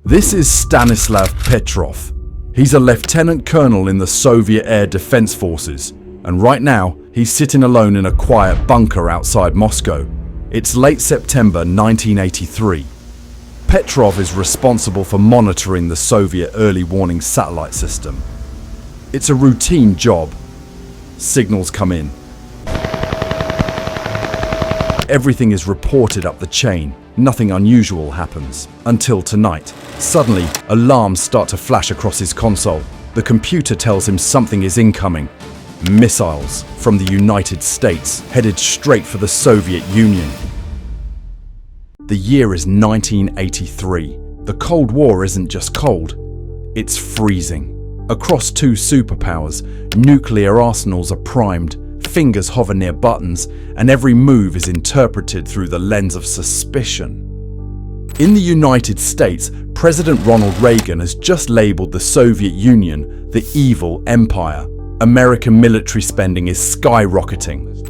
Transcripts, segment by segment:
This is Stanislav Petrov. He's a lieutenant colonel in the Soviet Air Defense Forces, and right now he's sitting alone in a quiet bunker outside Moscow. It's late September 1983. Petrov is responsible for monitoring the Soviet early warning satellite system. It's a routine job. Signals come in. Everything is reported up the chain. Nothing unusual happens. Until tonight. Suddenly, alarms start to flash across his console. The computer tells him something is incoming. Missiles from the United States, headed straight for the Soviet Union. The year is 1983. The Cold War isn't just cold, it's freezing. Across two superpowers, nuclear arsenals are primed, fingers hover near buttons, and every move is interpreted through the lens of suspicion. In the United States, President Ronald Reagan has just labeled the Soviet Union the evil empire. American military spending is skyrocketing.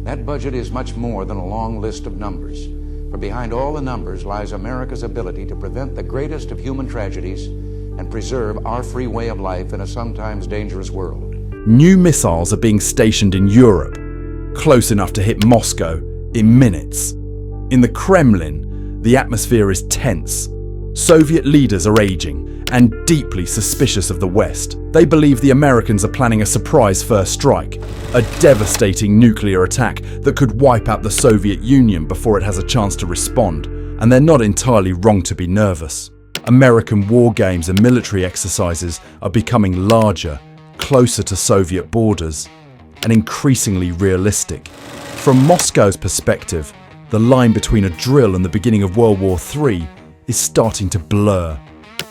That budget is much more than a long list of numbers. For behind all the numbers lies America's ability to prevent the greatest of human tragedies and preserve our free way of life in a sometimes dangerous world. New missiles are being stationed in Europe, close enough to hit Moscow in minutes. In the Kremlin, the atmosphere is tense. Soviet leaders are aging and deeply suspicious of the West. They believe the Americans are planning a surprise first strike, a devastating nuclear attack that could wipe out the Soviet Union before it has a chance to respond. And they're not entirely wrong to be nervous. American war games and military exercises are becoming larger, closer to Soviet borders, and increasingly realistic. From Moscow's perspective, the line between a drill and the beginning of World War III is starting to blur.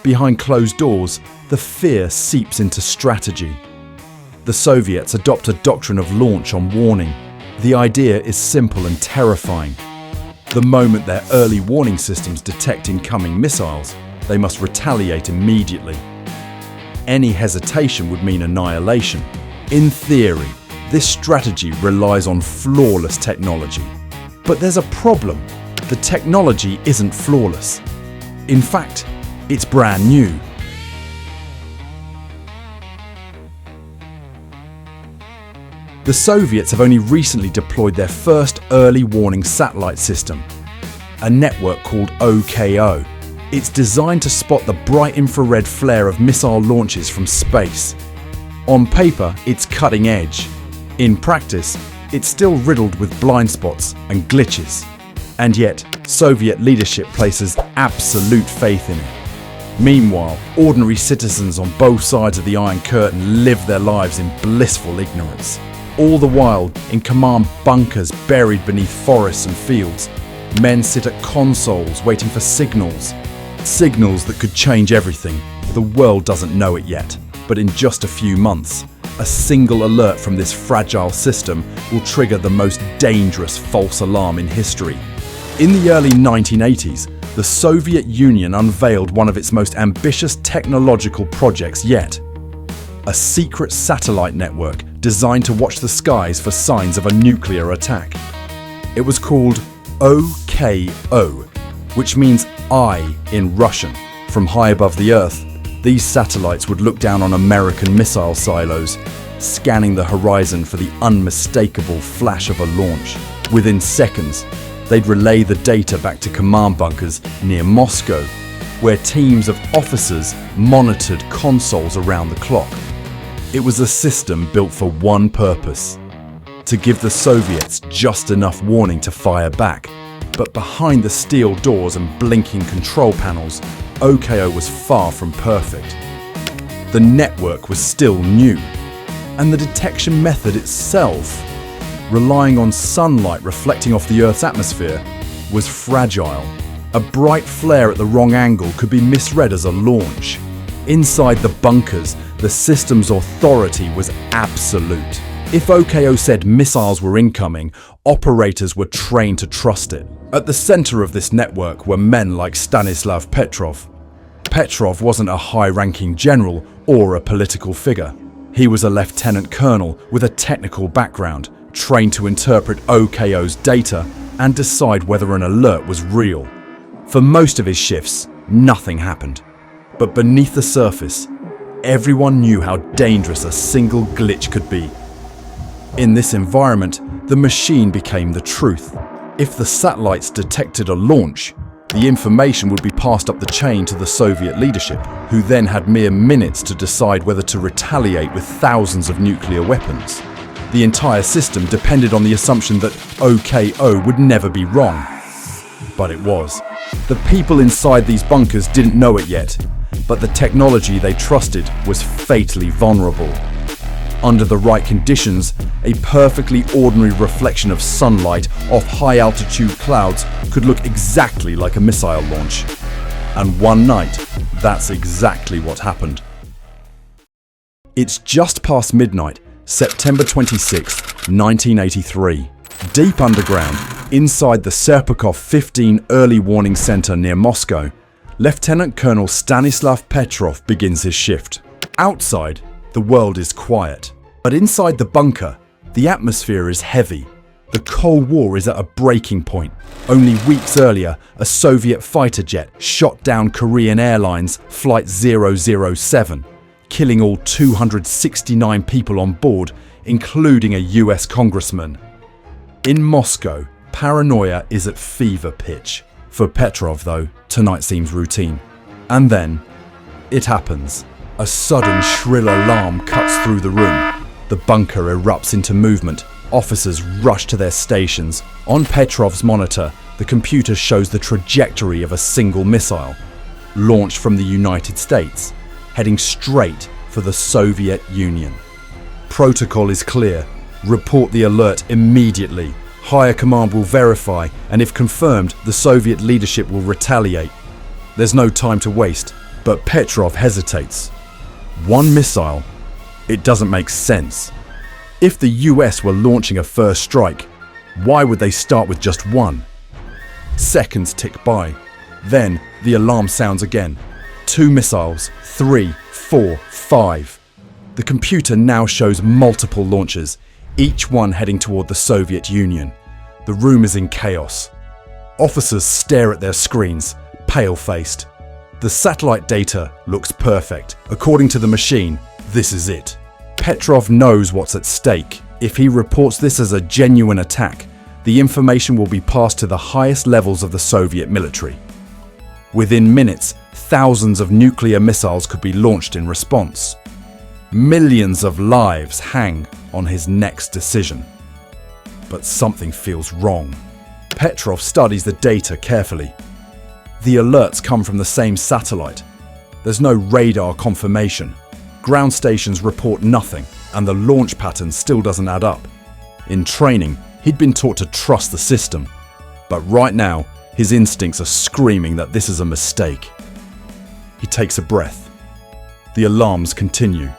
Behind closed doors, the fear seeps into strategy. The Soviets adopt a doctrine of launch on warning. The idea is simple and terrifying. The moment their early warning systems detect incoming missiles, they must retaliate immediately. Any hesitation would mean annihilation. In theory, this strategy relies on flawless technology. But there's a problem. The technology isn't flawless. In fact, it's brand new. The Soviets have only recently deployed their first early warning satellite system, a network called OKO. It's designed to spot the bright infrared flare of missile launches from space. On paper, it's cutting edge. In practice, it's still riddled with blind spots and glitches. And yet, Soviet leadership places absolute faith in it. Meanwhile, ordinary citizens on both sides of the Iron Curtain live their lives in blissful ignorance. All the while, in command bunkers buried beneath forests and fields, men sit at consoles waiting for signals. Signals that could change everything. The world doesn't know it yet, but in just a few months, a single alert from this fragile system will trigger the most dangerous false alarm in history. In the early 1980s, the Soviet Union unveiled one of its most ambitious technological projects yet. A secret satellite network designed to watch the skies for signs of a nuclear attack. It was called OKO, which means eye in Russian. From high above the Earth, these satellites would look down on American missile silos, scanning the horizon for the unmistakable flash of a launch. Within seconds, they'd relay the data back to command bunkers near Moscow, where teams of officers monitored consoles around the clock. It was a system built for one purpose: to give the Soviets just enough warning to fire back. But behind the steel doors and blinking control panels, OKO was far from perfect. The network was still new, and the detection method itself, relying on sunlight reflecting off the Earth's atmosphere, was fragile. A bright flare at the wrong angle could be misread as a launch. Inside the bunkers, the system's authority was absolute. If OKO said missiles were incoming, operators were trained to trust it. At the center of this network were men like Stanislav Petrov. Petrov wasn't a high-ranking general or a political figure. He was a lieutenant colonel with a technical background, trained to interpret OKO's data and decide whether an alert was real. For most of his shifts, nothing happened. But beneath the surface, everyone knew how dangerous a single glitch could be. In this environment, the machine became the truth. If the satellites detected a launch, the information would be passed up the chain to the Soviet leadership, who then had mere minutes to decide whether to retaliate with thousands of nuclear weapons. The entire system depended on the assumption that OKO would never be wrong. But it was. The people inside these bunkers didn't know it yet, but the technology they trusted was fatally vulnerable. Under the right conditions, a perfectly ordinary reflection of sunlight off high-altitude clouds could look exactly like a missile launch. And one night, that's exactly what happened. It's just past midnight, September 26, 1983. Deep underground, inside the Serpukhov 15 Early Warning Center near Moscow, Lieutenant Colonel Stanislav Petrov begins his shift. Outside, the world is quiet. But inside the bunker, the atmosphere is heavy. The Cold War is at a breaking point. Only weeks earlier, a Soviet fighter jet shot down Korean Airlines Flight 007, killing all 269 people on board, including a US congressman. In Moscow, paranoia is at fever pitch. For Petrov, though, tonight seems routine. And then, it happens. A sudden shrill alarm cuts through the room. The bunker erupts into movement. Officers rush to their stations. On Petrov's monitor, the computer shows the trajectory of a single missile, launched from the United States, heading straight for the Soviet Union. Protocol is clear. Report the alert immediately. Higher command will verify, and if confirmed, the Soviet leadership will retaliate. There's no time to waste, but Petrov hesitates. One missile? It doesn't make sense. If the US were launching a first strike, why would they start with just one? Seconds tick by. Then the alarm sounds again. 2 missiles, 3, 4, 5. The computer now shows multiple launches, each one heading toward the Soviet Union. The room is in chaos. Officers stare at their screens, pale-faced. The satellite data looks perfect. According to the machine, this is it. Petrov knows what's at stake. If he reports this as a genuine attack, the information will be passed to the highest levels of the Soviet military. Within minutes, thousands of nuclear missiles could be launched in response. Millions of lives hang on his next decision. But something feels wrong. Petrov studies the data carefully. The alerts come from the same satellite. There's no radar confirmation. Ground stations report nothing, and the launch pattern still doesn't add up. In training, he'd been taught to trust the system, but right now, his instincts are screaming that this is a mistake. He takes a breath. The alarms continue.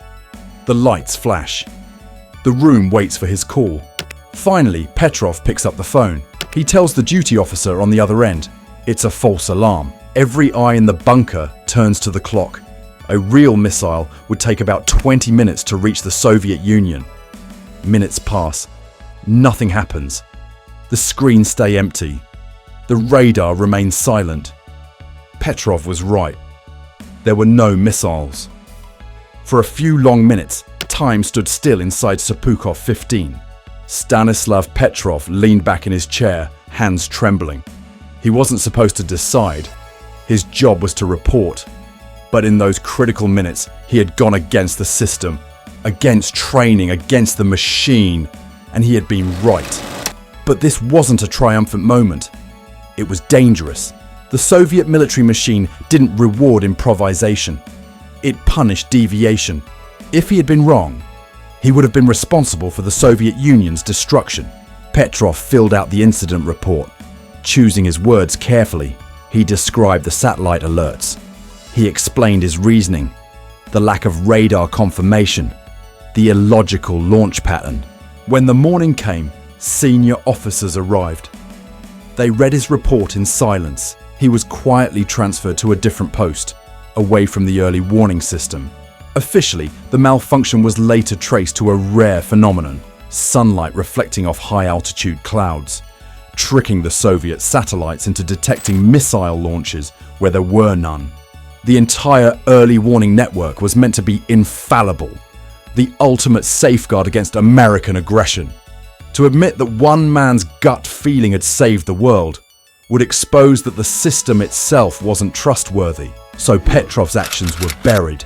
The lights flash. The room waits for his call. Finally, Petrov picks up the phone. He tells the duty officer on the other end. It's a false alarm. Every eye in the bunker turns to the clock. A real missile would take about 20 minutes to reach the Soviet Union. Minutes pass. Nothing happens. The screens stay empty. The radar remains silent. Petrov was right. There were no missiles. For a few long minutes, time stood still inside Serpukhov 15. Stanislav Petrov leaned back in his chair, hands trembling. He wasn't supposed to decide. His job was to report. But in those critical minutes, he had gone against the system, against training, against the machine, and he had been right. But this wasn't a triumphant moment. It was dangerous. The Soviet military machine didn't reward improvisation. It punished deviation. If he had been wrong, he would have been responsible for the Soviet Union's destruction. Petrov filled out the incident report. Choosing his words carefully, he described the satellite alerts. He explained his reasoning, the lack of radar confirmation, the illogical launch pattern. When the morning came, senior officers arrived. They read his report in silence. He was quietly transferred to a different post, away from the early warning system. Officially, the malfunction was later traced to a rare phenomenon, sunlight reflecting off high-altitude clouds, tricking the Soviet satellites into detecting missile launches where there were none. The entire early warning network was meant to be infallible, the ultimate safeguard against American aggression. To admit that one man's gut feeling had saved the world would expose that the system itself wasn't trustworthy, so Petrov's actions were buried